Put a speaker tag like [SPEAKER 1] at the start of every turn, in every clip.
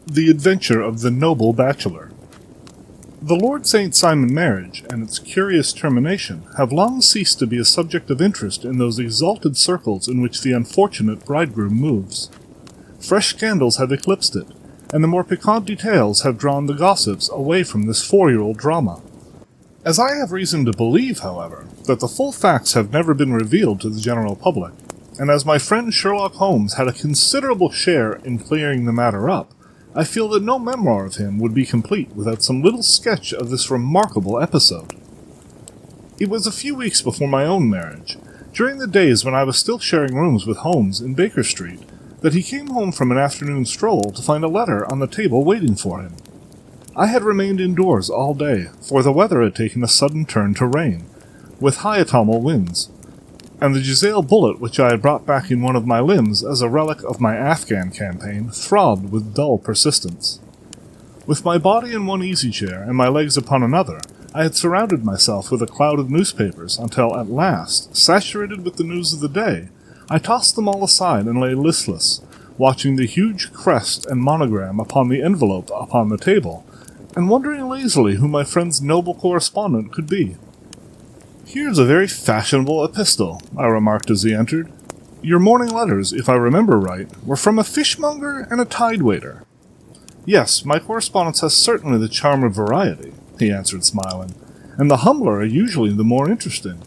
[SPEAKER 1] The Adventure of the Noble Bachelor. The Lord St. Simon marriage and its curious termination have long ceased to be a subject of interest in those exalted circles in which the unfortunate bridegroom moves. Fresh scandals have eclipsed it, and the more piquant details have drawn the gossips away from this 4-year-old drama. As I have reason to believe, however, that the full facts have never been revealed to the general public, and as my friend Sherlock Holmes had a considerable share in clearing the matter up, I feel that no memoir of him would be complete without some little sketch of this remarkable episode. It was a few weeks before my own marriage, during the days when I was still sharing rooms with Holmes in Baker Street, that he came home from an afternoon stroll to find a letter on the table waiting for him. I had remained indoors all day, for the weather had taken a sudden turn to rain, with high autumnal winds, and the Giselle bullet which I had brought back in one of my limbs as a relic of my Afghan campaign throbbed with dull persistence. With my body in one easy chair and my legs upon another, I had surrounded myself with a cloud of newspapers until at last, saturated with the news of the day, I tossed them all aside and lay listless, watching the huge crest and monogram upon the envelope upon the table, and wondering lazily who my friend's noble correspondent could be. "Here's a very fashionable epistle," I remarked as he entered. "Your morning letters, if I remember right, were from a fishmonger and a tide-waiter." "Yes, my correspondence has certainly the charm of variety," he answered, smiling, "and the humbler are usually the more interesting.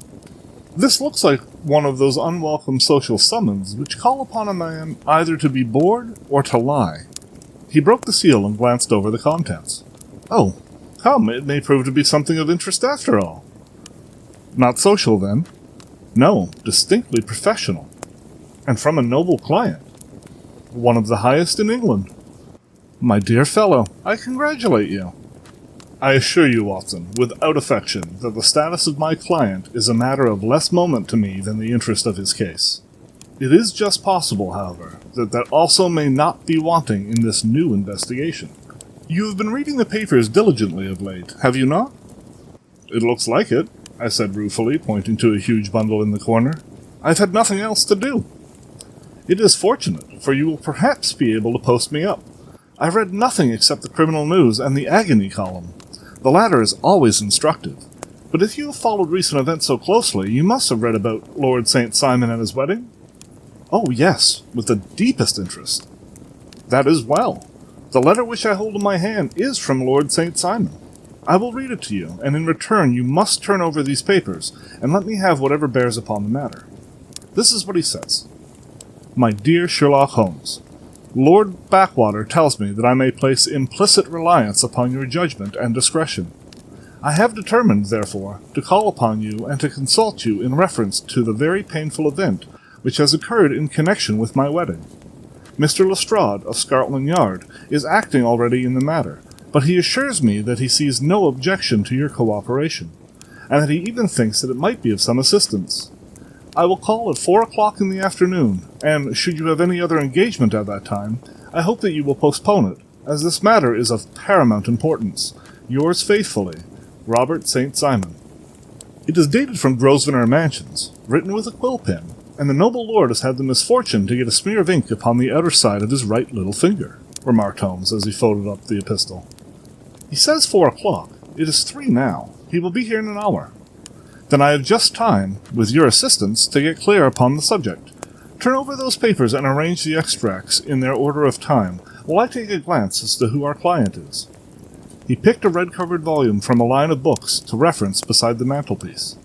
[SPEAKER 1] This looks like one of those unwelcome social summons which call upon a man either to be bored or to lie." He broke the seal and glanced over the contents. "Oh, come, it may prove to be something of interest after all." "Not social, then?" "No, distinctly professional. And from a noble client. One of the highest in England." "My dear fellow, I congratulate you." "I assure you, Watson, without affection, that the status of my client is a matter of less moment to me than the interest of his case. It is just possible, however, that also may not be wanting in this new investigation. You have been reading the papers diligently of late, have you not?" "It looks like it," I said ruefully, pointing to a huge bundle in the corner. "I've had nothing else to do." "It is fortunate, for you will perhaps be able to post me up. I've read nothing except the criminal news and the agony column. The latter is always instructive. But if you have followed recent events so closely, you must have read about Lord St. Simon and his wedding?" "Oh, yes, with the deepest interest." "That is well. The letter which I hold in my hand is from Lord St. Simon. I will read it to you, and in return you must turn over these papers, and let me have whatever bears upon the matter. This is what he says. My dear Sherlock Holmes, Lord Backwater tells me that I may place implicit reliance upon your judgment and discretion. I have determined, therefore, to call upon you and to consult you in reference to the very painful event which has occurred in connection with my wedding. Mr. Lestrade of Scotland Yard is acting already in the matter, but he assures me that he sees no objection to your cooperation, and that he even thinks that it might be of some assistance. I will call at 4 o'clock in the afternoon, and should you have any other engagement at that time, I hope that you will postpone it, as this matter is of paramount importance. Yours faithfully, Robert St. Simon." It is dated from Grosvenor Mansions, written with a quill pen, and the noble lord has had the misfortune to get a smear of ink upon the outer side of his right little finger, remarked Holmes as he folded up the epistle. "He says 4 o'clock. It is 3 now. He will be here in an hour. Then I have just time, with your assistance, to get clear upon the subject. Turn over those papers and arrange the extracts in their order of time, while I take a glance as to who our client is." He picked a red-covered volume from a line of books to reference beside the mantelpiece.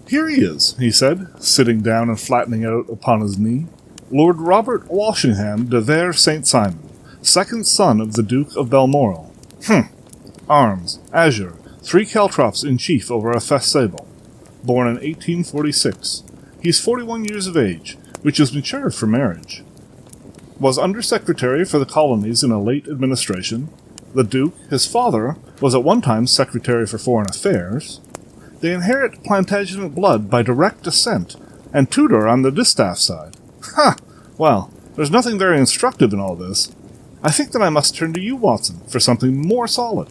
[SPEAKER 1] "Here he is," he said, sitting down and flattening out upon his knee. "Lord Robert Walsingham de Vere St. Simon, second son of the Duke of Balmoral. Arms, azure, 3 caltrops in chief over a fess sable. Born in 1846. He is 41 years of age, which is mature for marriage. Was Under-Secretary for the Colonies in a late administration. The Duke, his father, was at one time Secretary for Foreign Affairs. They inherit Plantagenet blood by direct descent, and Tudor on the distaff side. Ha! Well, there's nothing very instructive in all this. I think that I must turn to you, Watson, for something more solid."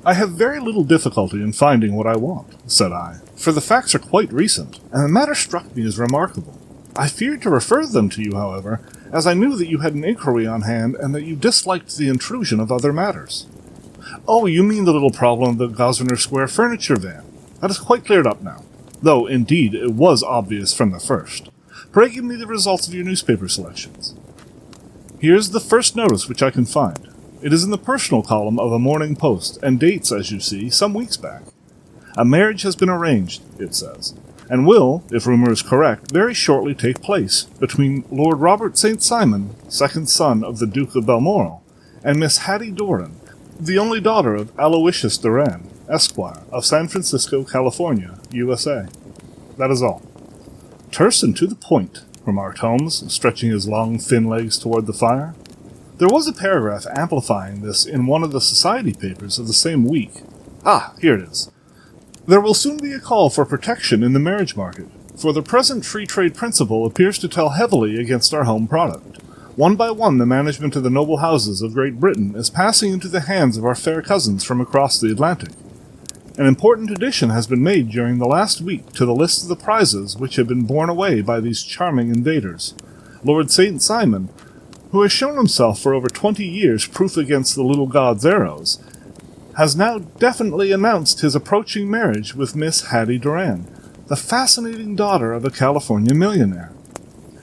[SPEAKER 1] "I have very little difficulty in finding what I want," said I, "for the facts are quite recent, and the matter struck me as remarkable. I feared to refer them to you, however, as I knew that you had an inquiry on hand and that you disliked the intrusion of other matters. Oh, you mean the little problem of the Grosvenor Square furniture van. That is quite cleared up now, though, indeed, it was obvious from the first. Pray give me the results of your newspaper selections. Here's the first notice which I can find. It is in the personal column of a Morning Post, and dates, as you see, some weeks back. A marriage has been arranged, it says, and will, if rumour is correct, very shortly take place between Lord Robert St. Simon, second son of the Duke of Balmoral, and Miss Hattie Doran, the only daughter of Aloysius Doran, Esquire, of San Francisco, California, USA. That is all. Terse and to the point, remarked Holmes, stretching his long, thin legs toward the fire. There was a paragraph amplifying this in one of the society papers of the same week. Ah, here it is. There will soon be a call for protection in the marriage market, for the present free trade principle appears to tell heavily against our home product. One by one the management of the noble houses of Great Britain is passing into the hands of our fair cousins from across the Atlantic. An important addition has been made during the last week to the list of the prizes which have been borne away by these charming invaders. Lord St. Simon, who has shown himself for over 20 years proof against the little god's arrows, has now definitely announced his approaching marriage with Miss Hattie Doran, the fascinating daughter of a California millionaire.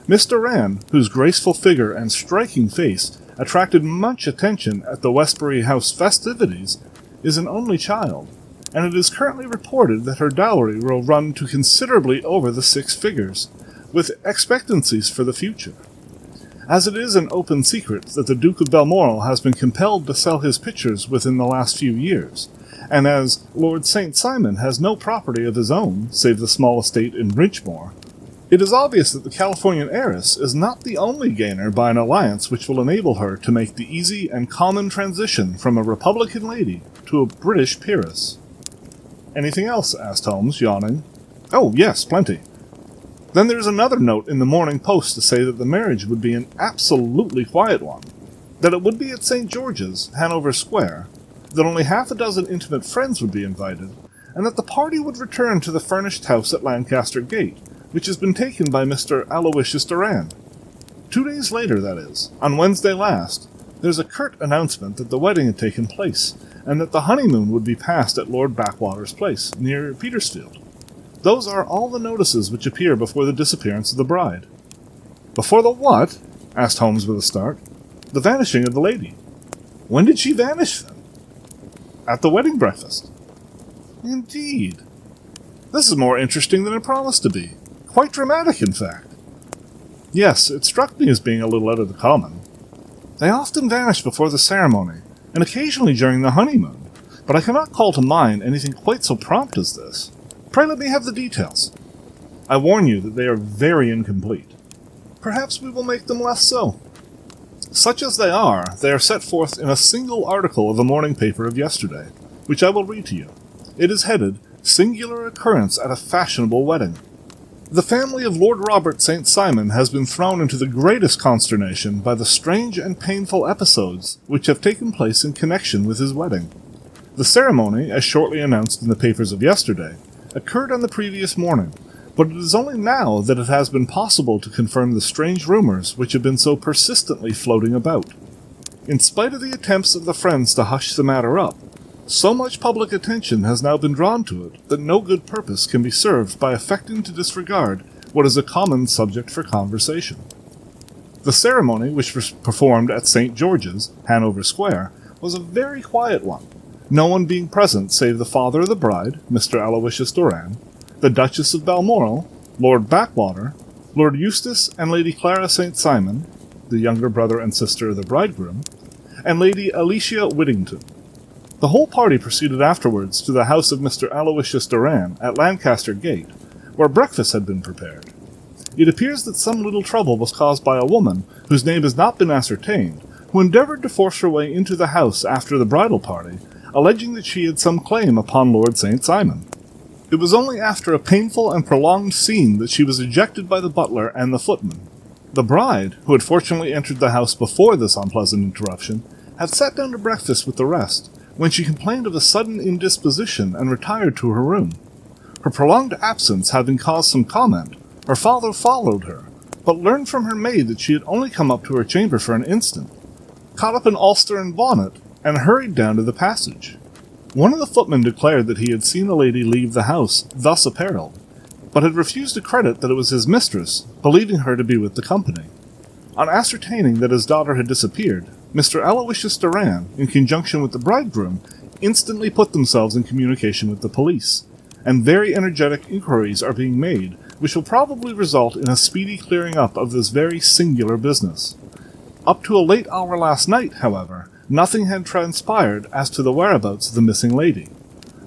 [SPEAKER 1] Miss Doran, whose graceful figure and striking face attracted much attention at the Westbury House festivities, is an only child, and it is currently reported that her dowry will run to considerably over the 6 figures, with expectancies for the future. As it is an open secret that the Duke of Balmoral has been compelled to sell his pictures within the last few years, and as Lord St. Simon has no property of his own, save the small estate in Bridgemore, it is obvious that the Californian heiress is not the only gainer by an alliance which will enable her to make the easy and common transition from a Republican lady to a British peeress. Anything else? Asked Holmes, yawning. Oh, yes, plenty. Then there's another note in the Morning Post to say that the marriage would be an absolutely quiet one, that it would be at St. George's, Hanover Square, that only half a dozen intimate friends would be invited, and that the party would return to the furnished house at Lancaster Gate, which has been taken by Mr. Aloysius Doran. 2 days later, that is, on Wednesday last, there's a curt announcement that the wedding had taken place, and that the honeymoon would be passed at Lord Backwater's place, near Petersfield. Those are all the notices which appear before the disappearance of the bride. Before the what? Asked Holmes with a start. The vanishing of the lady. When did she vanish, then? At the wedding breakfast. Indeed. This is more interesting than it promised to be. Quite dramatic, in fact. Yes, it struck me as being a little out of the common. They often vanish before the ceremony, and occasionally during the honeymoon, but I cannot call to mind anything quite so prompt as this. Pray let me have the details. I warn you that they are very incomplete. Perhaps we will make them less so. Such as they are set forth in a single article of a morning paper of yesterday, which I will read to you. It is headed, Singular Occurrence at a Fashionable Wedding. The family of Lord Robert St. Simon has been thrown into the greatest consternation by the strange and painful episodes which have taken place in connection with his wedding. The ceremony, as shortly announced in the papers of yesterday, occurred on the previous morning, but it is only now that it has been possible to confirm the strange rumors which have been so persistently floating about. In spite of the attempts of the friends to hush the matter up, so much public attention has now been drawn to it that no good purpose can be served by affecting to disregard what is a common subject for conversation. The ceremony, which was performed at St. George's, Hanover Square, was a very quiet one, no one being present save the father of the bride, Mr. Aloysius Doran, the Duchess of Balmoral, Lord Backwater, Lord Eustace and Lady Clara St. Simon, the younger brother and sister of the bridegroom, and Lady Alicia Whittington. The whole party proceeded afterwards to the house of Mr. Aloysius Doran at Lancaster Gate, where breakfast had been prepared. It appears that some little trouble was caused by a woman, whose name has not been ascertained, who endeavoured to force her way into the house after the bridal party, alleging that she had some claim upon Lord St. Simon. It was only after a painful and prolonged scene that she was ejected by the butler and the footman. The bride, who had fortunately entered the house before this unpleasant interruption, had sat down to breakfast with the rest, when she complained of a sudden indisposition and retired to her room. Her prolonged absence having caused some comment, her father followed her, but learned from her maid that she had only come up to her chamber for an instant, caught up an ulster and bonnet, and hurried down to the passage. One of the footmen declared that he had seen the lady leave the house thus apparelled, but had refused to credit that it was his mistress, believing her to be with the company. On ascertaining that his daughter had disappeared, Mr. Aloysius Duran, in conjunction with the bridegroom, instantly put themselves in communication with the police, and very energetic inquiries are being made, which will probably result in a speedy clearing up of this very singular business. Up to a late hour last night, however, nothing had transpired as to the whereabouts of the missing lady.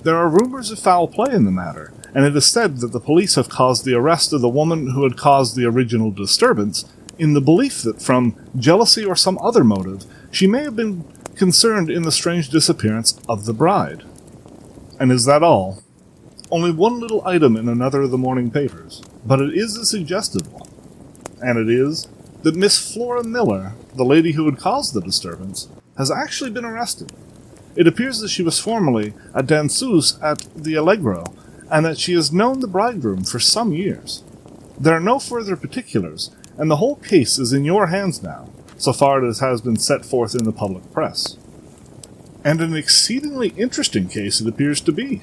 [SPEAKER 1] There are rumors of foul play in the matter, and it is said that the police have caused the arrest of the woman who had caused the original disturbance, in the belief that from jealousy or some other motive, she may have been concerned in the strange disappearance of the bride. And is that all? Only one little item in another of the morning papers, but it is a suggestive one. And it is that Miss Flora Miller, the lady who had caused the disturbance, has actually been arrested. It appears that she was formerly a danseuse at the Allegro, and that she has known the bridegroom for some years. There are no further particulars, and the whole case is in your hands now, so far as has been set forth in the public press. And an exceedingly interesting case it appears to be.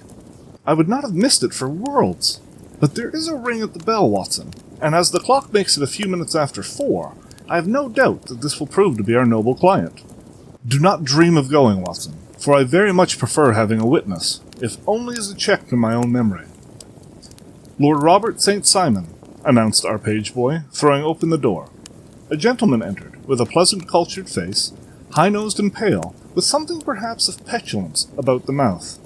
[SPEAKER 1] I would not have missed it for worlds. But there is a ring at the bell, Watson, and as the clock makes it a few minutes after 4, I have no doubt that this will prove to be our noble client. Do not dream of going, Watson, for I very much prefer having a witness, if only as a check to my own memory. Lord Robert St. Simon, announced our page boy, throwing open the door. A gentleman entered, with a pleasant cultured face, high-nosed and pale, with something perhaps of petulance about the mouth,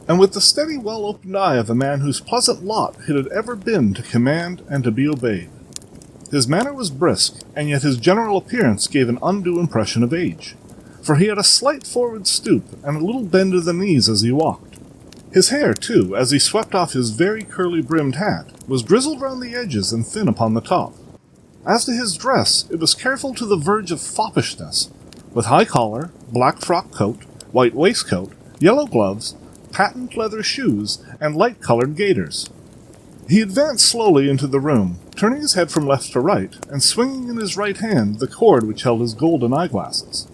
[SPEAKER 1] and with the steady, well-opened eye of a man whose pleasant lot it had ever been to command and to be obeyed. His manner was brisk, and yet his general appearance gave an undue impression of age, for he had a slight forward stoop and a little bend of the knees as he walked. His hair, too, as he swept off his very curly-brimmed hat, was grizzled round the edges and thin upon the top. As to his dress, it was careful to the verge of foppishness, with high collar, black frock coat, white waistcoat, yellow gloves, patent leather shoes, and light-coloured gaiters. He advanced slowly into the room, turning his head from left to right, and swinging in his right hand the cord which held his golden eyeglasses.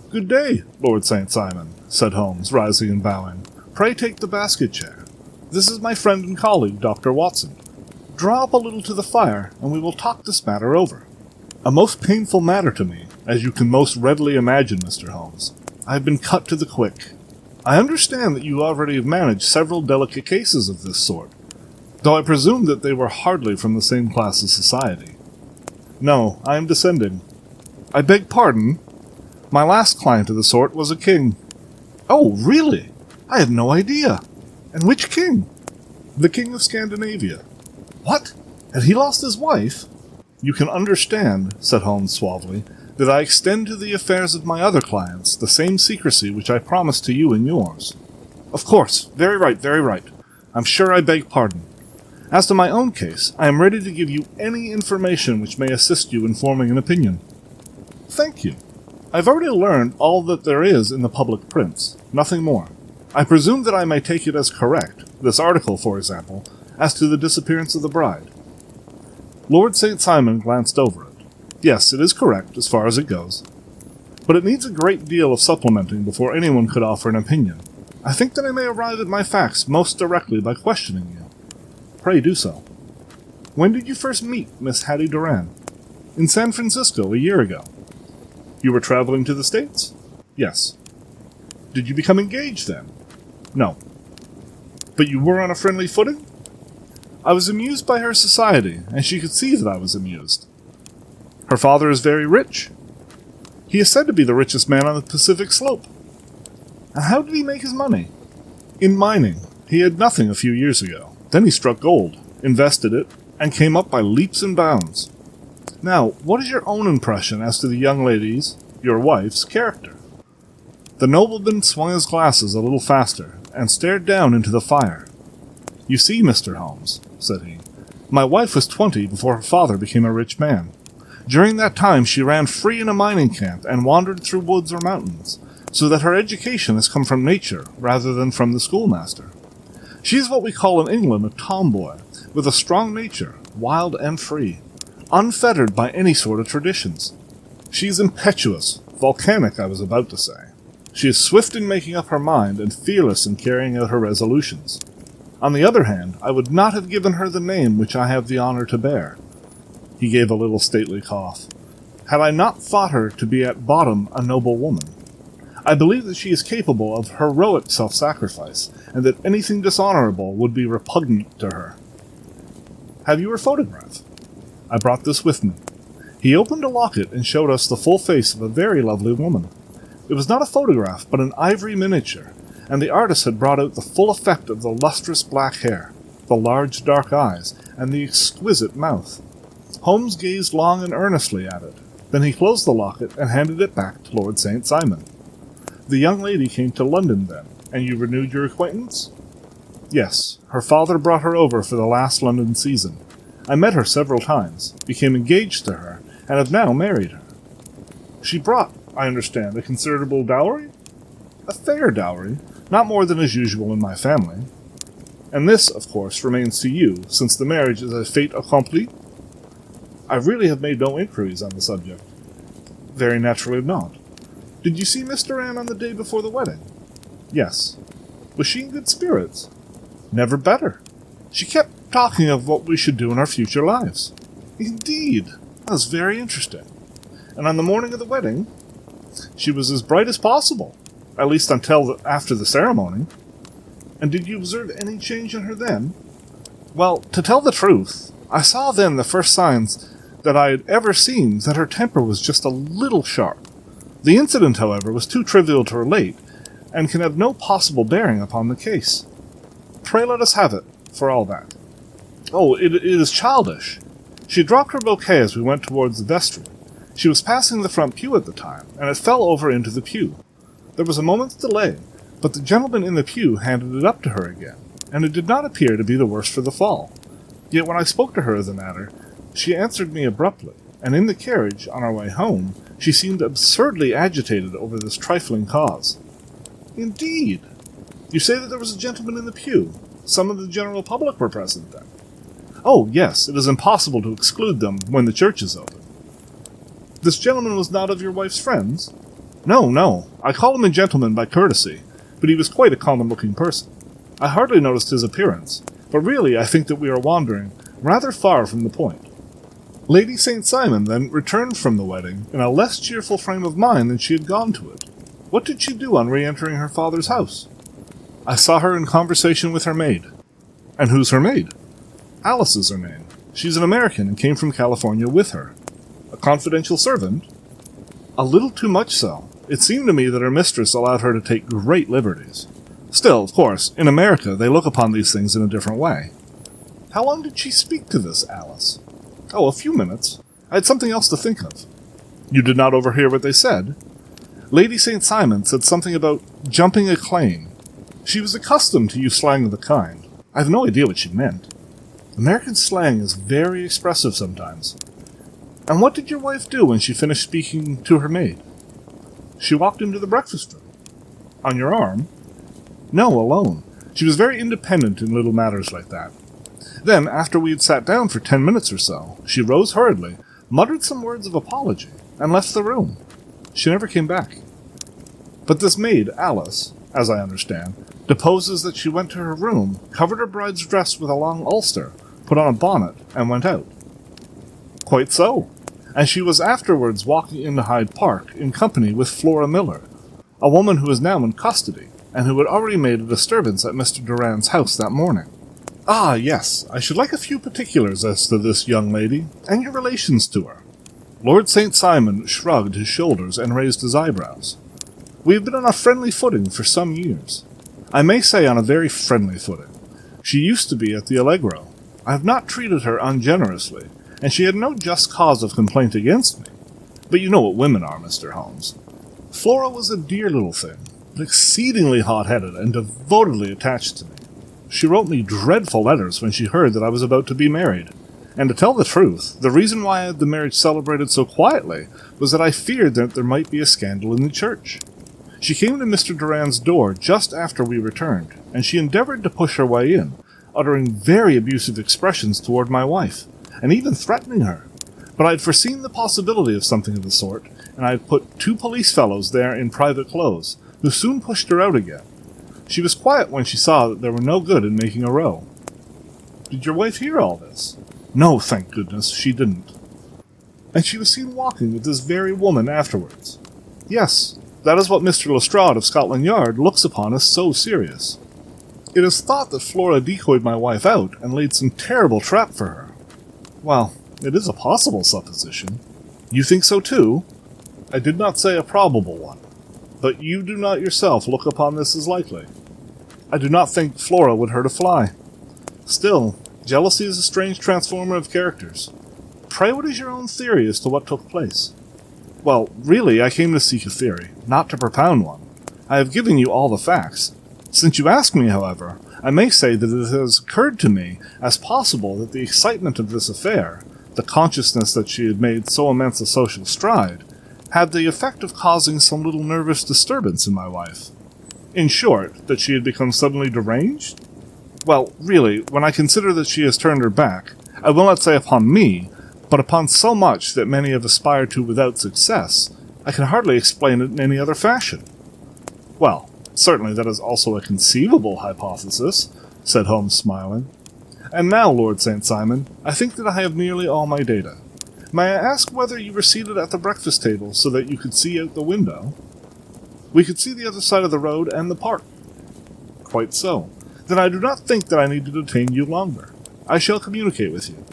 [SPEAKER 1] "Good day, Lord St. Simon," said Holmes, rising and bowing. "Pray take the basket chair. This is my friend and colleague, Dr. Watson. Draw up a little to the fire, and we will talk this matter over. A most painful matter to me, as you can most readily imagine, Mr. Holmes. I have been cut to the quick. I understand that you already have managed several delicate cases of this sort, though I presume that they were hardly from the same class of society. No, I am descending. I beg pardon? My last client of the sort was a king." "Oh, really? I had no idea. And which king?" "The King of Scandinavia." "What? Had he lost his wife?" "You can understand," said Holmes suavely, "that I extend to the affairs of my other clients the same secrecy which I promised to you and yours." "Of course. Very right, very right. I'm sure I beg pardon. As to my own case, I am ready to give you any information which may assist you in forming an opinion." "Thank you. I've already learned all that there is in the public prints, nothing more. I presume that I may take it as correct, this article, for example, as to the disappearance of the bride." Lord St. Simon glanced over it. "Yes, it is correct, as far as it goes. But it needs a great deal of supplementing before anyone could offer an opinion. I think that I may arrive at my facts most directly by questioning you." "Pray do so." "When did you first meet Miss Hattie Duran?" "In San Francisco, a year ago." "You were traveling to the States?" "Yes." "Did you become engaged then?" "No." "But you were on a friendly footing?" "I was amused by her society, and she could see that I was amused." "Her father is very rich?" "He is said to be the richest man on the Pacific slope." "And how did he make his money?" "In mining. He had nothing a few years ago. Then he struck gold, invested it, and came up by leaps and bounds. Now, what is your own impression as to the young lady's, your wife's, character?" The nobleman swung his glasses a little faster, and stared down into the fire. "You see, Mr. Holmes," said he, "my wife was 20 before her father became a rich man. During that time she ran free in a mining camp and wandered through woods or mountains, so that her education has come from nature rather than from the schoolmaster. She is what we call in England a tomboy, with a strong nature, wild and free. unfettered by any sort of traditions. She is impetuous, volcanic, I was about to say. She is swift in making up her mind and fearless in carrying out her resolutions. On the other hand, I would not have given her the name which I have the honor to bear." He gave a little stately cough. "Had I not thought her to be at bottom a noble woman. I believe that she is capable of heroic self-sacrifice, and that anything dishonorable would be repugnant to her. Have you her photograph? I brought this with me." He opened a locket and showed us the full face of a very lovely woman. It was not a photograph, but an ivory miniature, and the artist had brought out the full effect of the lustrous black hair, the large dark eyes, and the exquisite mouth. Holmes gazed long and earnestly at it. Then he closed the locket and handed it back to Lord St. Simon. "The young lady came to London then, and you renewed your acquaintance?" "Yes. Her father brought her over for the last London season. I met her several times, became engaged to her, and have now married her." "She brought, I understand, a considerable dowry?" "A fair dowry, not more than is usual in my family." "And this, of course, remains to you, since the marriage is a fait accompli?" "I really have made no inquiries on the subject." "Very naturally not. Did you see Miss Durand on the day before the wedding?" "Yes." "Was she in good spirits?" "Never better. She kept talking of what we should do in our future lives." "Indeed? That was very interesting. And on the morning of the wedding?" "She was as bright as possible, at least until after the ceremony." "And did you observe any change in her then?" "Well, to tell the truth, I saw then the first signs that I had ever seen that her temper was just a little sharp. The incident, however, was too trivial to relate, and can have no possible bearing upon the case." "Pray let us have it, for all that." "Oh, it is childish. She dropped her bouquet as we went towards the vestry. She was passing the front pew at the time, and it fell over into the pew. There was a moment's delay, but the gentleman in the pew handed it up to her again, and it did not appear to be the worse for the fall. Yet when I spoke to her of the matter, she answered me abruptly, and in the carriage, on our way home, she seemed absurdly agitated over this trifling cause." "Indeed? You say that there was a gentleman in the pew. Some of the general public were present then?" "Oh, yes, it is impossible to exclude them when the church is open." "This gentleman was not of your wife's friends?" "No, no. I call him a gentleman by courtesy, but he was quite a common-looking person. I hardly noticed his appearance, but really I think that we are wandering rather far from the point." Lady St. Simon then returned from the wedding in a less cheerful frame of mind than she had gone to it. What did she do on re-entering her father's house? "I saw her in conversation with her maid." "And who's her maid?" "Alice is her name. She's an American and came from California with her." "A confidential servant?" "A little too much so. It seemed to me that her mistress allowed her to take great liberties. Still, of course, in America they look upon these things in a different way." "How long did she speak to this Alice?" "Oh, a few minutes. I had something else to think of." "You did not overhear what they said?" "Lady St. Simon said something about jumping a claim. She was accustomed to use slang of the kind. I have no idea what she meant. American slang is very expressive sometimes." "And what did your wife do when she finished speaking to her maid?" "She walked into the breakfast room." "On your arm?" "No, alone. She was very independent in little matters like that. Then, after we had sat down for 10 minutes or so, she rose hurriedly, muttered some words of apology, and left the room. She never came back. But this maid, Alice, as I understand, deposes that she went to her room, covered her bride's dress with a long ulster, put on a bonnet, and went out." "Quite so. And she was afterwards walking into Hyde Park in company with Flora Miller, a woman who is now in custody, and who had already made a disturbance at Mr. Durand's house that morning." "Ah, yes. I should like a few particulars as to this young lady, and your relations to her." Lord St. Simon shrugged his shoulders and raised his eyebrows. "We have been on a friendly footing for some years. I may say on a very friendly footing. She used to be at the Allegro. I have not treated her ungenerously, and she had no just cause of complaint against me. But you know what women are, Mr. Holmes. Flora was a dear little thing, but exceedingly hot-headed and devotedly attached to me. She wrote me dreadful letters when she heard that I was about to be married, and to tell the truth, the reason why I had the marriage celebrated so quietly was that I feared that there might be a scandal in the church. She came to Mr. Durand's door just after we returned, and she endeavored to push her way in, uttering very abusive expressions toward my wife, and even threatening her. But I'd foreseen the possibility of something of the sort, and I'd put 2 police fellows there in private clothes, who soon pushed her out again. She was quiet when she saw that there were no good in making a row. Did your wife hear all this? No, thank goodness, she didn't. And she was seen walking with this very woman afterwards. Yes, that is what Mr. Lestrade of Scotland Yard looks upon as so serious. It is thought that Flora decoyed my wife out and laid some terrible trap for her. Well, it is a possible supposition. You think so too? I did not say a probable one. But you do not yourself look upon this as likely. I do not think Flora would hurt a fly. Still, jealousy is a strange transformer of characters. Pray, what is your own theory as to what took place? Well, really, I came to seek a theory, not to propound one. I have given you all the facts. Since you ask me, however, I may say that it has occurred to me as possible that the excitement of this affair, the consciousness that she had made so immense a social stride, had the effect of causing some little nervous disturbance in my wife. In short, that she had become suddenly deranged? Well, really, when I consider that she has turned her back, I will not say upon me, but upon so much that many have aspired to without success, I can hardly explain it in any other fashion. Well, certainly that is also a conceivable hypothesis, said Holmes, smiling. And now, Lord St. Simon, I think that I have nearly all my data. May I ask whether you were seated at the breakfast table so that you could see out the window? We could see the other side of the road and the park. Quite so. Then I do not think that I need to detain you longer. I shall communicate with you.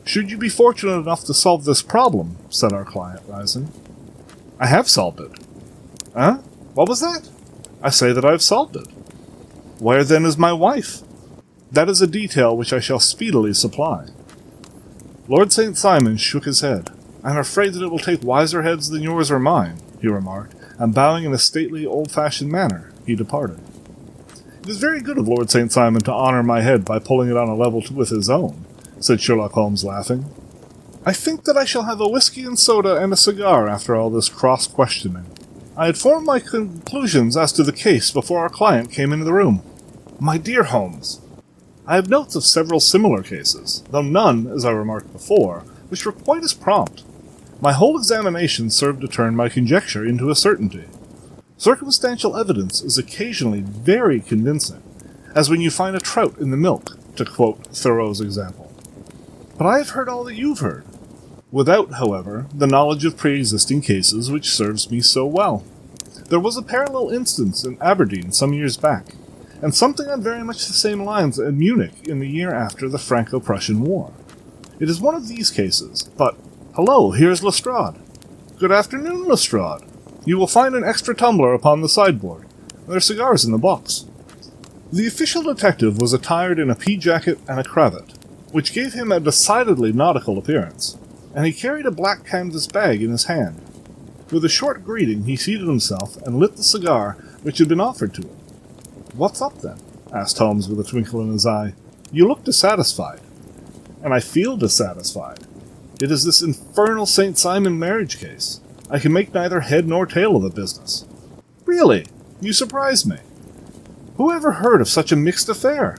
[SPEAKER 1] Should you be fortunate enough to solve this problem, said our client, rising. I have solved it. Huh? What was that? I say that I have solved it. Where then is my wife? That is a detail which I shall speedily supply. Lord St. Simon shook his head. I am afraid that it will take wiser heads than yours or mine, he remarked, and bowing in a stately, old-fashioned manner, he departed. It is very good of Lord St. Simon to honour my head by pulling it on a level with his own, said Sherlock Holmes, laughing. I think that I shall have a whisky and soda and a cigar after all this cross-questioning. I had formed my conclusions as to the case before our client came into the room. My dear Holmes, I have notes of several similar cases, though none, as I remarked before, which were quite as prompt. My whole examination served to turn my conjecture into a certainty. Circumstantial evidence is occasionally very convincing, as when you find a trout in the milk, to quote Thoreau's example. But I have heard all that you've heard, without, however, the knowledge of pre-existing cases which serves me so well. There was a parallel instance in Aberdeen some years back, and something on very much the same lines in Munich in the year after the Franco-Prussian War. It is one of these cases, but, hello, here's Lestrade. Good afternoon, Lestrade. You will find an extra tumbler upon the sideboard. There are cigars in the box. The official detective was attired in a pea jacket and a cravat, which gave him a decidedly nautical appearance, and he carried a black canvas bag in his hand. With a short greeting, he seated himself and lit the cigar which had been offered to him. What's up, then? Asked Holmes with a twinkle in his eye. You look dissatisfied. And I feel dissatisfied. It is this infernal St. Simon marriage case. I can make neither head nor tail of the business. Really? You surprise me. Who ever heard of such a mixed affair?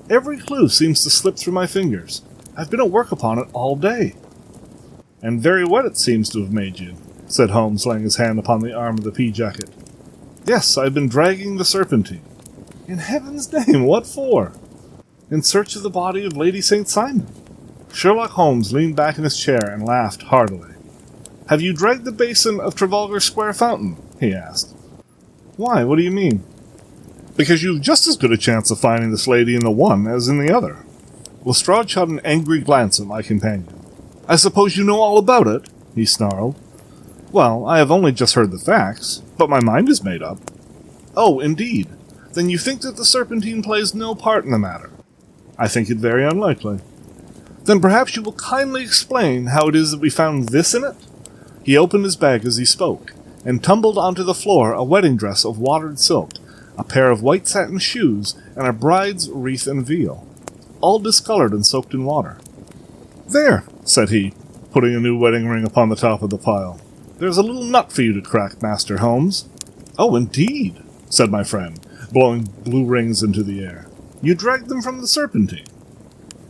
[SPEAKER 1] Every clue seems to slip through my fingers. I've been at work upon it all day. And very wet it seems to have made you, said Holmes, laying his hand upon the arm of the pea jacket. Yes, I've been dragging the Serpentine. In heaven's name, what for? In search of the body of Lady St. Simon. Sherlock Holmes leaned back in his chair and laughed heartily. Have you dragged the basin of Trafalgar Square fountain? He asked. Why, what do you mean? Because you've just as good a chance of finding this lady in the one as in the other. Lestrade shot an angry glance at my companion. I suppose you know all about it? He snarled. Well, I have only just heard the facts, but my mind is made up. Oh, indeed. Then you think that the Serpentine plays no part in the matter? I think it very unlikely. Then perhaps you will kindly explain how it is that we found this in it? He opened his bag as he spoke, and tumbled onto the floor a wedding dress of watered silk, a pair of white satin shoes, and a bride's wreath and veil, all discolored and soaked in water. There, said he, putting a new wedding ring upon the top of the pile. There's a little nut for you to crack, Master Holmes. Oh, indeed, said my friend, blowing blue rings into the air. You dragged them from the Serpentine?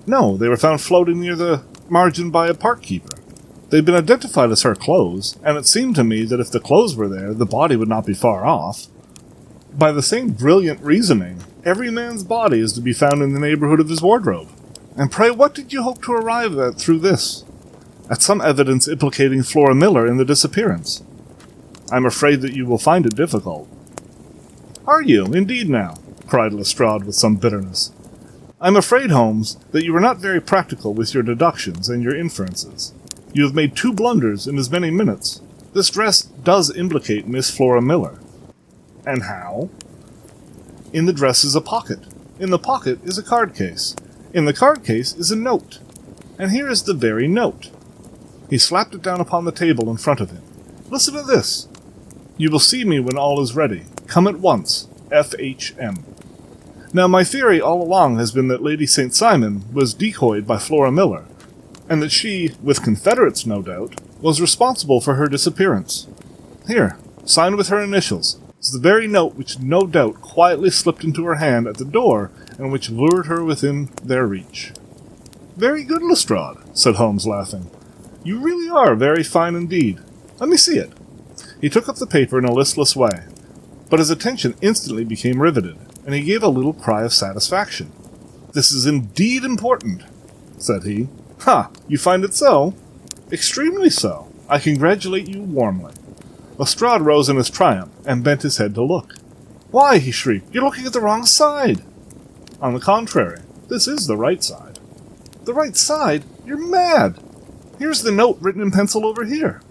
[SPEAKER 1] No, they were found floating near the margin by a park keeper. They'd been identified as her clothes, and it seemed to me that if the clothes were there, the body would not be far off. By the same brilliant reasoning, every man's body is to be found in the neighborhood of his wardrobe. And pray, what did you hope to arrive at through this? At some evidence implicating Flora Miller in the disappearance. I'm afraid that you will find it difficult. Are you, indeed now? Cried Lestrade with some bitterness. I'm afraid, Holmes, that you are not very practical with your deductions and your inferences. You have made 2 blunders in as many minutes. This dress does implicate Miss Flora Miller. And how? In the dress is a pocket. In the pocket is a card case. In the card case is a note. And here is the very note. He slapped it down upon the table in front of him. Listen to this. You will see me when all is ready. Come at once. F.H.M. Now, my theory all along has been that Lady St. Simon was decoyed by Flora Miller, and that she, with confederates no doubt, was responsible for her disappearance. Here, signed with her initials, is the very note which no doubt quietly slipped into her hand at the door and which lured her within their reach. Very good, Lestrade, said Holmes, laughing. You really are very fine indeed. Let me see it. He took up the paper in a listless way, but his attention instantly became riveted, and he gave a little cry of satisfaction. This is indeed important, said he. Ha! You find it so? Extremely so. I congratulate you warmly. Lestrade rose in his triumph, and bent his head to look. Why, he shrieked, you're looking at the wrong side. On the contrary, this is the right side. The right side? You're mad. Here's the note written in pencil over here.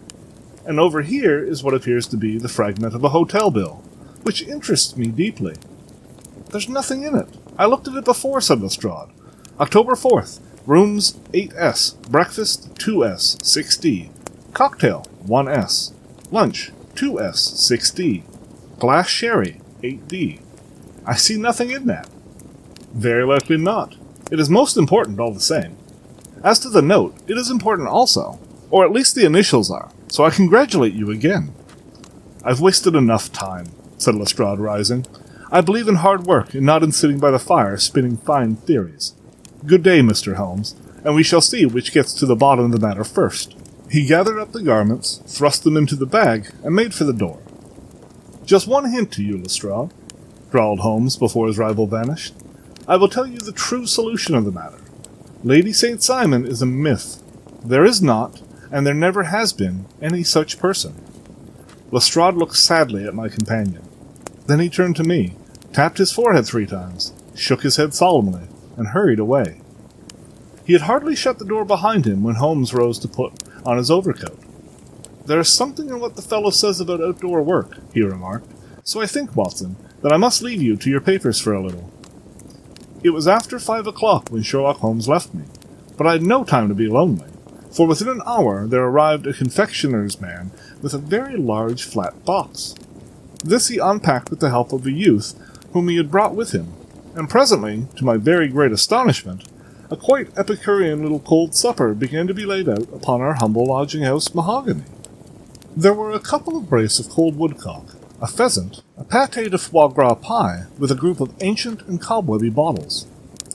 [SPEAKER 1] And over here is what appears to be the fragment of a hotel bill, which interests me deeply. There's nothing in it. I looked at it before, said Lestrade. October 4th, rooms 8S, breakfast 2S, 6D, cocktail 1S, lunch 2S, 6D, glass sherry 8D. I see nothing in that. Very likely not. It is most important all the same. As to the note, it is important also, or at least the initials are, so I congratulate you again. I've wasted enough time, said Lestrade, rising. I believe in hard work and not in sitting by the fire spinning fine theories. Good day, Mr. Holmes, and we shall see which gets to the bottom of the matter first. He gathered up the garments, thrust them into the bag, and made for the door. Just one hint to you, Lestrade, drawled Holmes before his rival vanished. I will tell you the true solution of the matter. Lady St. Simon is a myth. There is not, and there never has been, any such person. Lestrade looked sadly at my companion. Then he turned to me, tapped his forehead 3 times, shook his head solemnly, and hurried away. He had hardly shut the door behind him when Holmes rose to put on his overcoat. There is something in what the fellow says about outdoor work, he remarked, so I think, Watson, that I must leave you to your papers for a little. It was after 5 o'clock when Sherlock Holmes left me, but I had no time to be lonely, for within an hour there arrived a confectioner's man with a very large flat box. This he unpacked with the help of a youth whom he had brought with him, and presently, to my very great astonishment, a quite epicurean little cold supper began to be laid out upon our humble lodging-house mahogany. There were a couple of brace of cold woodcock, a pheasant, a pâté de foie gras pie, with a group of ancient and cobwebby bottles.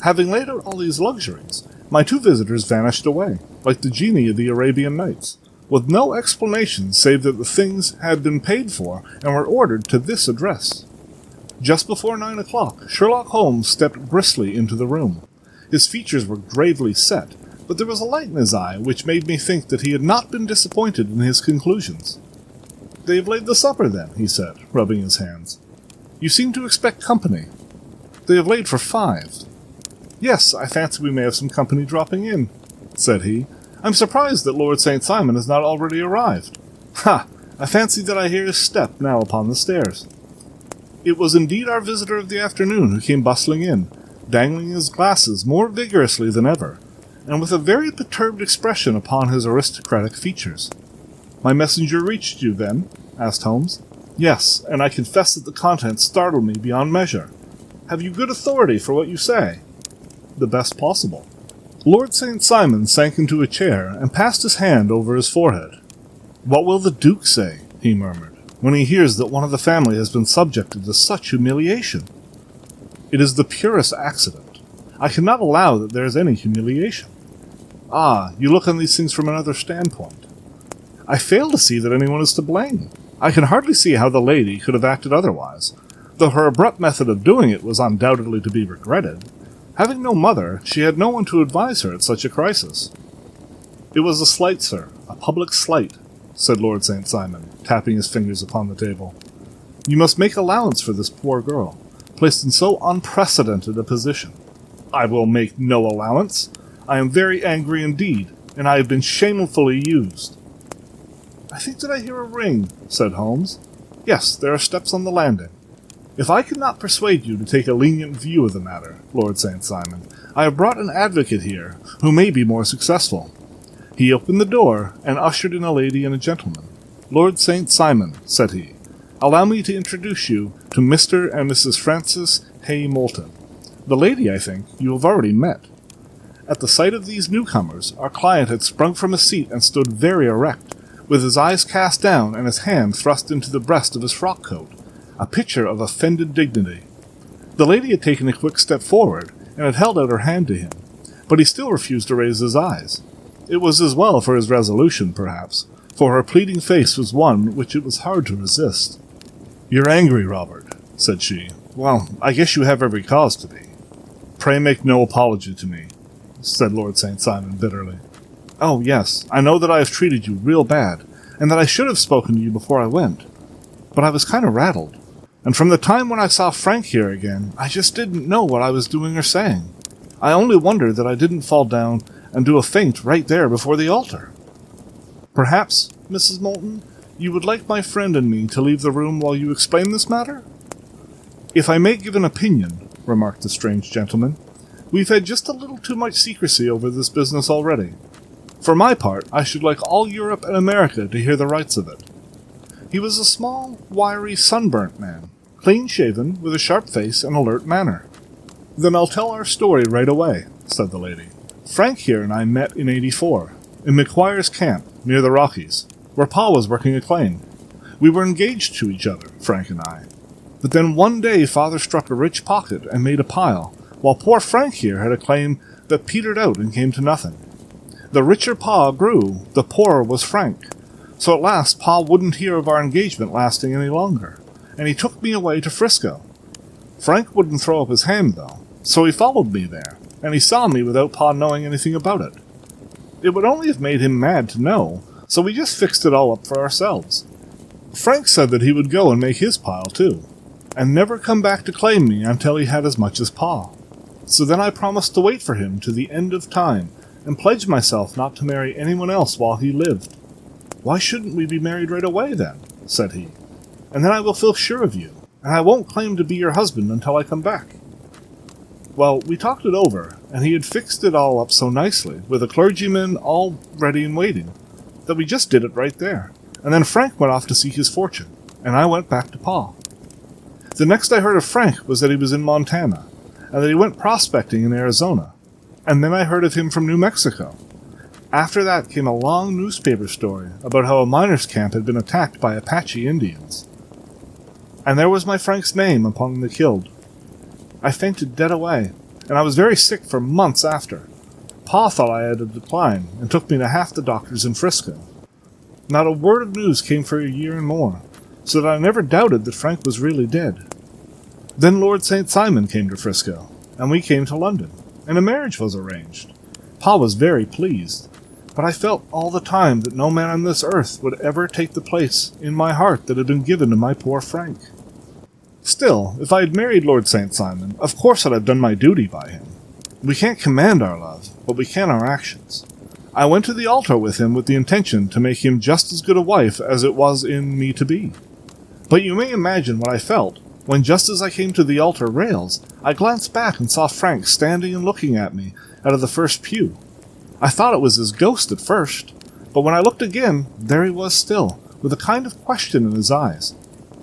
[SPEAKER 1] Having laid out all these luxuries, my 2 visitors vanished away, like the genii of the Arabian Nights, with no explanation save that the things had been paid for and were ordered to this address. Just before 9 o'clock, Sherlock Holmes stepped briskly into the room. His features were gravely set, but there was a light in his eye which made me think that he had not been disappointed in his conclusions. "They have laid the supper, then," he said, rubbing his hands. "You seem to expect company." "They have laid for 5. "Yes, I fancy we may have some company dropping in," said he. "I'm surprised that Lord St. Simon has not already arrived. Ha! I fancy that I hear his step now upon the stairs." It was indeed our visitor of the afternoon who came bustling in, dangling his glasses more vigorously than ever, and with a very perturbed expression upon his aristocratic features. "My messenger reached you, then?" asked Holmes. "Yes, and I confess that the contents startled me beyond measure. Have you good authority for what you say?" "The best possible." Lord St. Simon sank into a chair and passed his hand over his forehead. "What will the Duke say," he murmured, "when he hears that one of the family has been subjected to such humiliation? It is the purest accident. I cannot allow that there is any humiliation." "Ah, you look on these things from another standpoint. I fail to see that anyone is to blame. I can hardly see how the lady could have acted otherwise, though her abrupt method of doing it was undoubtedly to be regretted. Having no mother, she had no one to advise her at such a crisis. "It was a slight, sir, a public slight," said Lord St. Simon, tapping his fingers upon the table. "You must make allowance for this poor girl, placed in so unprecedented a position." "I will make no allowance. I am very angry indeed, and I have been shamefully used." "I think that I hear a ring," said Holmes. "Yes, there are steps on the landing. If I cannot persuade you to take a lenient view of the matter, Lord St. Simon, I have brought an advocate here who may be more successful." He opened the door and ushered in a lady and a gentleman. "Lord St. Simon," said he, "allow me to introduce you to Mr. and Mrs. Francis Hay Moulton. The lady, I think, you have already met." At the sight of these newcomers, our client had sprung from his seat and stood very erect, with his eyes cast down and his hand thrust into the breast of his frock-coat, a picture of offended dignity. The lady had taken a quick step forward and had held out her hand to him, but he still refused to raise his eyes. It was as well for his resolution, perhaps, for her pleading face was one which it was hard to resist. "You're angry, Robert," said she. "Well, I guess you have every cause to be." "Pray make no apology to me," said Lord St. Simon bitterly. "Oh, yes, I know that I have treated you real bad, and that I should have spoken to you before I went. But I was kind of rattled, and from the time when I saw Frank here again, I just didn't know what I was doing or saying. I only wonder that I didn't fall down and do a faint right there before the altar. Perhaps, Mrs. Moulton, you would like my friend and me to leave the room while you explain this matter?" "If I may give an opinion," remarked the strange gentleman, "we've had just a little too much secrecy over this business already. For my part, I should like all Europe and America to hear the rights of it." He was a small, wiry, sunburnt man, clean-shaven, with a sharp face and alert manner. "Then I'll tell our story right away," said the lady. "Frank here and I met in '84, in McQuire's camp, near the Rockies, where Pa was working a claim. We were engaged to each other, Frank and I. But then one day Father struck a rich pocket and made a pile, while poor Frank here had a claim that petered out and came to nothing. The richer Pa grew, the poorer was Frank. So at last Pa wouldn't hear of our engagement lasting any longer, and he took me away to Frisco. Frank wouldn't throw up his hand, though, so he followed me there, and he saw me without Pa knowing anything about it. It would only have made him mad to know, so we just fixed it all up for ourselves. Frank said that he would go and make his pile, too, and never come back to claim me until he had as much as Pa. So then I promised to wait for him to the end of time, and pledged myself not to marry anyone else while he lived. "Why shouldn't we be married right away, then?" said he. "And then I will feel sure of you, and I won't claim to be your husband until I come back." Well, we talked it over, and he had fixed it all up so nicely, with a clergyman all ready and waiting, that we just did it right there, and then Frank went off to seek his fortune, and I went back to Pa. The next I heard of Frank was that he was in Montana, and that he went prospecting in Arizona, and then I heard of him from New Mexico. After that came a long newspaper story about how a miners' camp had been attacked by Apache Indians. And there was my Frank's name among the killed. I fainted dead away, and I was very sick for months after. Pa thought I had a decline, and took me to half the doctors in Frisco. Not a word of news came for a year and more, so that I never doubted that Frank was really dead. Then Lord St. Simon came to Frisco, and we came to London, and a marriage was arranged. Pa was very pleased, but I felt all the time that no man on this earth would ever take the place in my heart that had been given to my poor Frank. Still, if I had married Lord St. Simon, of course I'd have done my duty by him. We can't command our love, but we can our actions. I went to the altar with him with the intention to make him just as good a wife as it was in me to be. But you may imagine what I felt when, just as I came to the altar rails, I glanced back and saw Frank standing and looking at me out of the first pew. I thought it was his ghost at first, but when I looked again, there he was still, with a kind of question in his eyes,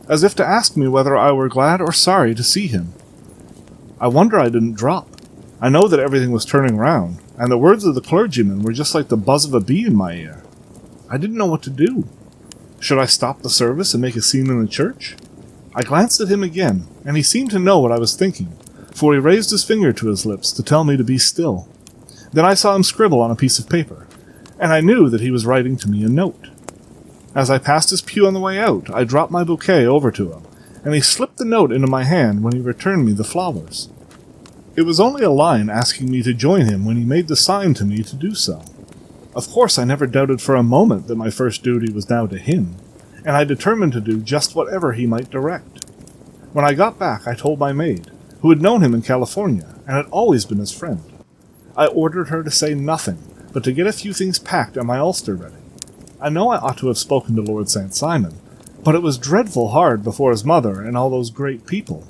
[SPEAKER 1] as if to ask me whether I were glad or sorry to see him. I wonder I didn't drop. I know that everything was turning round, and the words of the clergyman were just like the buzz of a bee in my ear. I didn't know what to do. Should I stop the service and make a scene in the church? I glanced at him again, and he seemed to know what I was thinking, for he raised his finger to his lips to tell me to be still. Then I saw him scribble on a piece of paper, and I knew that he was writing to me a note. As I passed his pew on the way out, I dropped my bouquet over to him, and he slipped the note into my hand when he returned me the flowers. It was only a line asking me to join him when he made the sign to me to do so. Of course, I never doubted for a moment that my first duty was now to him, and I determined to do just whatever he might direct. When I got back, I told my maid, who had known him in California and had always been his friend. I ordered her to say nothing, but to get a few things packed and my ulster ready. I know I ought to have spoken to Lord St. Simon, but it was dreadful hard before his mother and all those great people.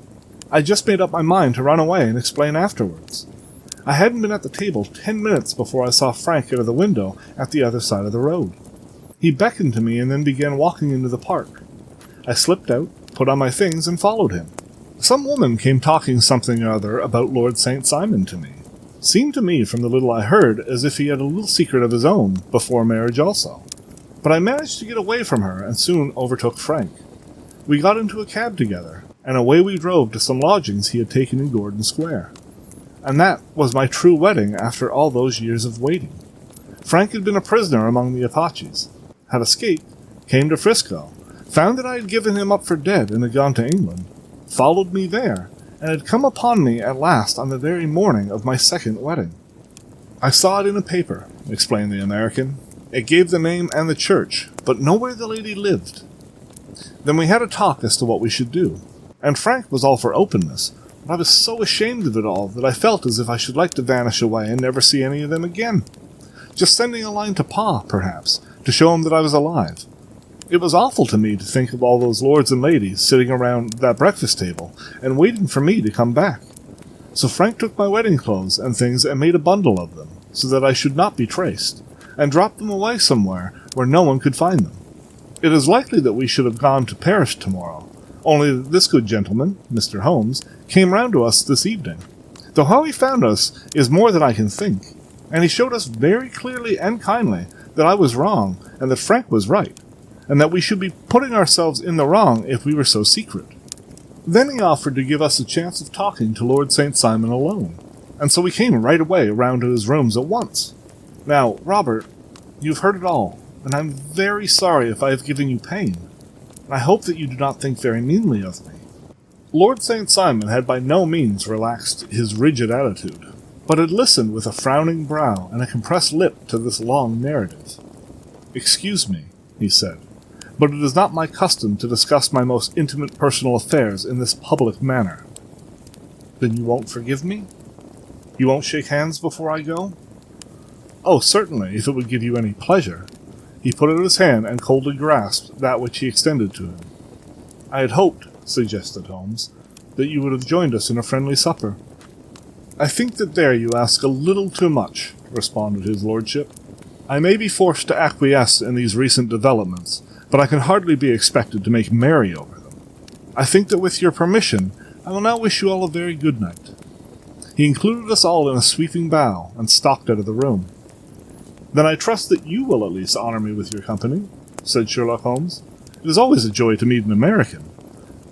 [SPEAKER 1] I just made up my mind to run away and explain afterwards. I hadn't been at the table 10 minutes before I saw Frank out of the window at the other side of the road. He beckoned to me and then began walking into the park. I slipped out, put on my things, and followed him. Some woman came talking something or other about Lord St. Simon to me. Seemed to me, from the little I heard, as if he had a little secret of his own, before marriage also. But I managed to get away from her, and soon overtook Frank. We got into a cab together, and away we drove to some lodgings he had taken in Gordon Square. And that was my true wedding after all those years of waiting. Frank had been a prisoner among the Apaches, had escaped, came to Frisco, found that I had given him up for dead and had gone to England, followed me there, and had come upon me at last on the very morning of my second wedding. I saw it in a paper, explained the American. It gave the name and the church, but nowhere the lady lived. Then we had a talk as to what we should do, and Frank was all for openness, but I was so ashamed of it all that I felt as if I should like to vanish away and never see any of them again. Just sending a line to Pa, perhaps, to show him that I was alive. It was awful to me to think of all those lords and ladies sitting around that breakfast table and waiting for me to come back. So Frank took my wedding clothes and things and made a bundle of them, so that I should not be traced, and dropped them away somewhere where no one could find them. It is likely that we should have gone to Paris tomorrow, only that this good gentleman, Mr. Holmes, came round to us this evening. Though how he found us is more than I can think, and he showed us very clearly and kindly that I was wrong and that Frank was right, and that we should be putting ourselves in the wrong if we were so secret. Then he offered to give us a chance of talking to Lord St. Simon alone, and so we came right away round to his rooms at once. Now, Robert, you've heard it all, and I'm very sorry if I have given you pain, and I hope that you do not think very meanly of me. Lord St. Simon had by no means relaxed his rigid attitude, but had listened with a frowning brow and a compressed lip to this long narrative. "Excuse me," he said, "but it is not my custom to discuss my most intimate personal affairs in this public manner." "Then you won't forgive me? You won't shake hands before I go?" "Oh, certainly, if it would give you any pleasure." He put out his hand and coldly grasped that which he extended to him. "I had hoped," suggested Holmes, "that you would have joined us in a friendly supper." "I think that there you ask a little too much," responded his lordship. "I may be forced to acquiesce in these recent developments, but I can hardly be expected to make merry over them. I think that with your permission, I will now wish you all a very good night." He included us all in a sweeping bow, and stalked out of the room. "Then I trust that you will at least honor me with your company," said Sherlock Holmes. "It is always a joy to meet an American.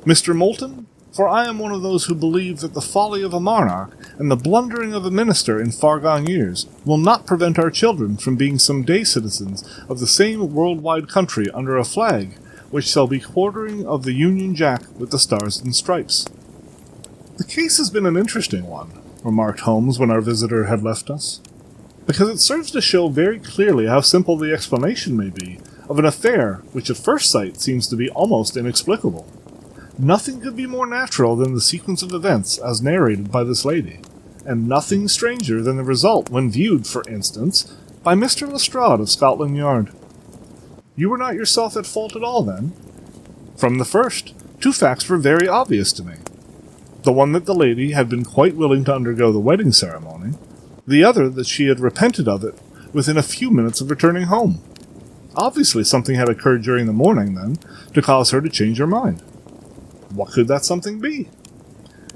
[SPEAKER 1] Mr. Moulton, for I am one of those who believe that the folly of a monarch and the blundering of a minister in far-gone years will not prevent our children from being some day citizens of the same world-wide country under a flag which shall be quartering of the Union Jack with the stars and stripes." "The case has been an interesting one," remarked Holmes when our visitor had left us, "because it serves to show very clearly how simple the explanation may be of an affair which at first sight seems to be almost inexplicable. Nothing could be more natural than the sequence of events as narrated by this lady, and nothing stranger than the result when viewed, for instance, by Mr. Lestrade of Scotland Yard. You were not yourself at fault at all, then? From the first, two facts were very obvious to me. The one that the lady had been quite willing to undergo the wedding ceremony, the other that she had repented of it within a few minutes of returning home. Obviously something had occurred during the morning, then, to cause her to change her mind. What could that something be?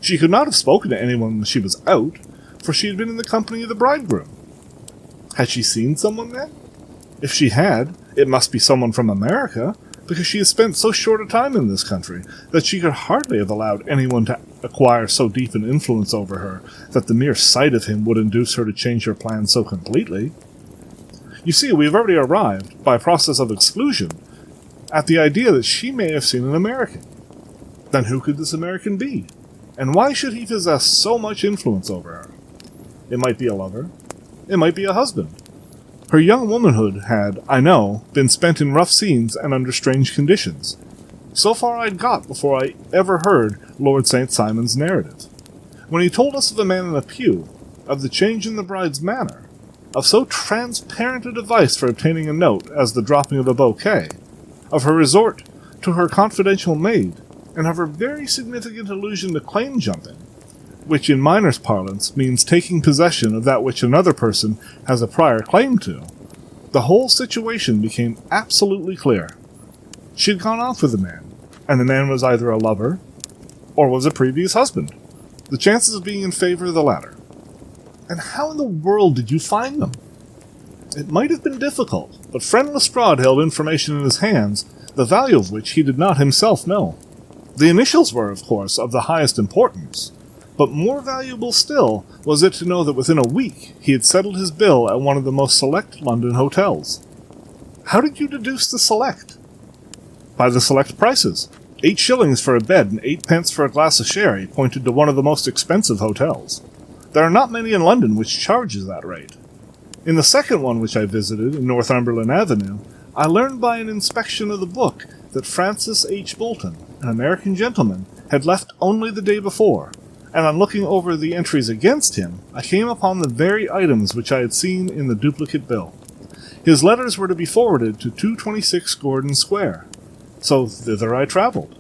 [SPEAKER 1] She could not have spoken to anyone when she was out, for she had been in the company of the bridegroom. Had she seen someone then? If she had, it must be someone from America, because she has spent so short a time in this country that she could hardly have allowed anyone to acquire so deep an influence over her that the mere sight of him would induce her to change her plans so completely. You see, we have already arrived, by a process of exclusion, at the idea that she may have seen an American. Then who could this American be? And why should he possess so much influence over her? It might be a lover. It might be a husband. Her young womanhood had, I know, been spent in rough scenes and under strange conditions. So far I'd got before I ever heard Lord St. Simon's narrative. When he told us of a man in a pew, of the change in the bride's manner, of so transparent a device for obtaining a note as the dropping of a bouquet, of her resort to her confidential maid, and of her very significant allusion to claim jumping, which in miners' parlance means taking possession of that which another person has a prior claim to, the whole situation became absolutely clear. She had gone off with the man, and the man was either a lover or was a previous husband, the chances of being in favor of the latter. And how in the world did you find them? It might have been difficult, but friend Lestrade held information in his hands, the value of which he did not himself know. The initials were, of course, of the highest importance, but more valuable still was it to know that within a week he had settled his bill at one of the most select London hotels. How did you deduce the select? By the select prices. 8 shillings for a bed and 8 pence for a glass of sherry pointed to one of the most expensive hotels. There are not many in London which charges that rate. In the second one which I visited, in Northumberland Avenue, I learned by an inspection of the book that Francis H. Bolton, an American gentleman, had left only the day before, and on looking over the entries against him, I came upon the very items which I had seen in the duplicate bill. His letters were to be forwarded to 226 Gordon Square, so thither I travelled.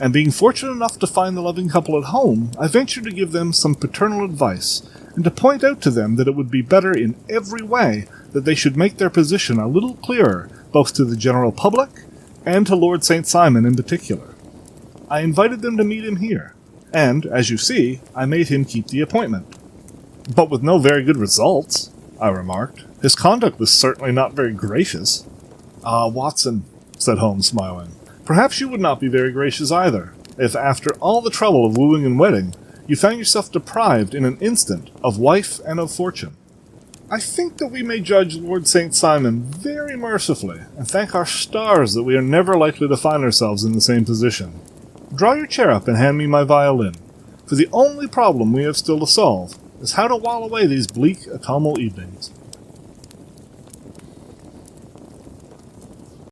[SPEAKER 1] And being fortunate enough to find the loving couple at home, I ventured to give them some paternal advice, and to point out to them that it would be better in every way that they should make their position a little clearer, both to the general public and to Lord St. Simon in particular. I invited them to meet him here, and, as you see, I made him keep the appointment. But with no very good results, I remarked. His conduct was certainly not very gracious. Ah, Watson, said Holmes, smiling, perhaps you would not be very gracious either, if after all the trouble of wooing and wedding, you found yourself deprived in an instant of wife and of fortune. I think that we may judge Lord St. Simon very mercifully, and thank our stars that we are never likely to find ourselves in the same position. Draw your chair up and hand me my violin, for the only problem we have still to solve is how to while away these bleak autumnal evenings.